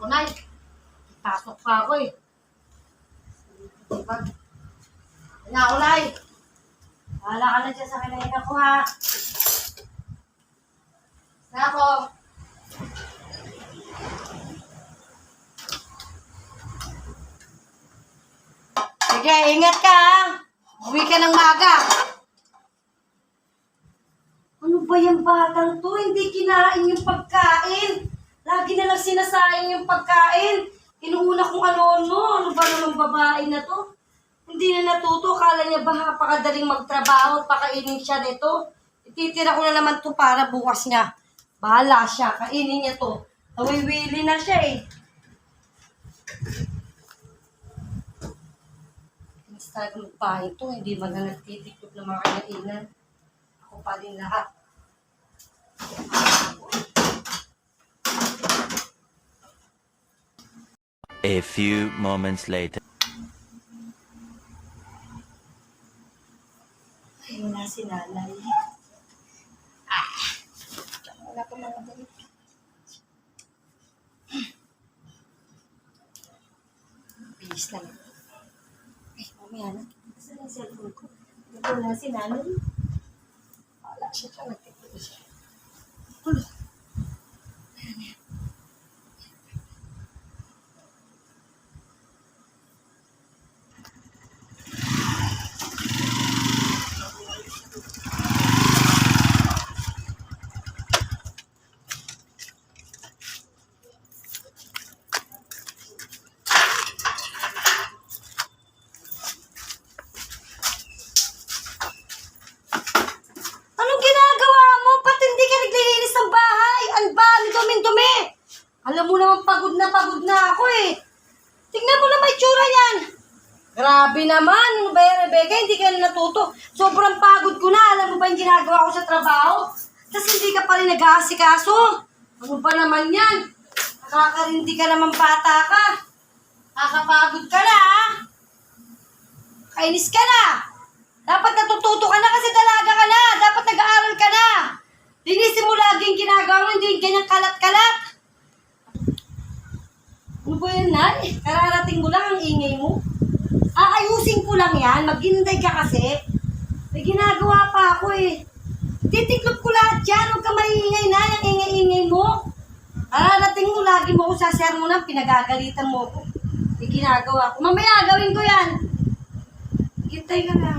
Nay, pasok pa ako eh. Na ako, Nay. Wala ka na dyan sa kinain ko, ha? Na ako. Sige, ingat ka, ha? Uwi ka ng maaga. Ano ba yung batang to? Hindi kinain yung pagkain. Lagi na lang sinasayang yung pagkain. Inuuna kung ano-ano. Ano ba namang babae na to? Hindi na natuto. Akala niya ba pakadaling magtrabaho at pakainin siya nito? Ititira ko na naman to para bukas niya. Bahala siya. Kainin niya to. Nawiwili na siya eh. Mas talaga magbahay to. Hindi ba na nagtitiklop ng mga kinainan? Ako pa din lahat. A few moments later. Ay, wala si nanay. Wala pa mga damit. Bilis lang. Ay, mamaya na. Saan ang cellphone ko? Wala si nanay. Wala siya siya. Nagtipid siya. Wala. Ayan, ayan. Anong ginagawa mo? Ba't hindi ka naglilinis ng bahay? Ang bali, dumi-dumi. Alam mo naman, pagod na ako eh. Tignan mo na may tsura yan. Grabe naman. Ano ba yan, Rebecca? Hindi ka na natuto. Sobrang pagod ko na. Alam mo ba yung ginagawa ko sa trabaho? Tapos hindi ka pa rin nag-aasikaso. Ano ba naman yan? Nakakarindi ka naman bata ka. Nakakapagod ka na, ha? Kainis ka na. Dapat natututo ka na kasi dalaga ka na. Dapat nag-aaral ka na. Linisin mo lagi yung ginagawa mo, hindi ganyan kalat-kalat. Ano ba yan, Nay? Kararating mo lang ang ingay mo. Aayusin ko lang yan. Maghintay ka kasi. May ginagawa pa ako eh. Titiklop ko lahat yan. Huwag ka maingay na. Yung ingay-ingay mo. Kararating mo, lagi mo ko sasermonan. Pinagagalitan mo ko. May ginagawa ko. Mamaya gawin ko yan. Hintay ka na.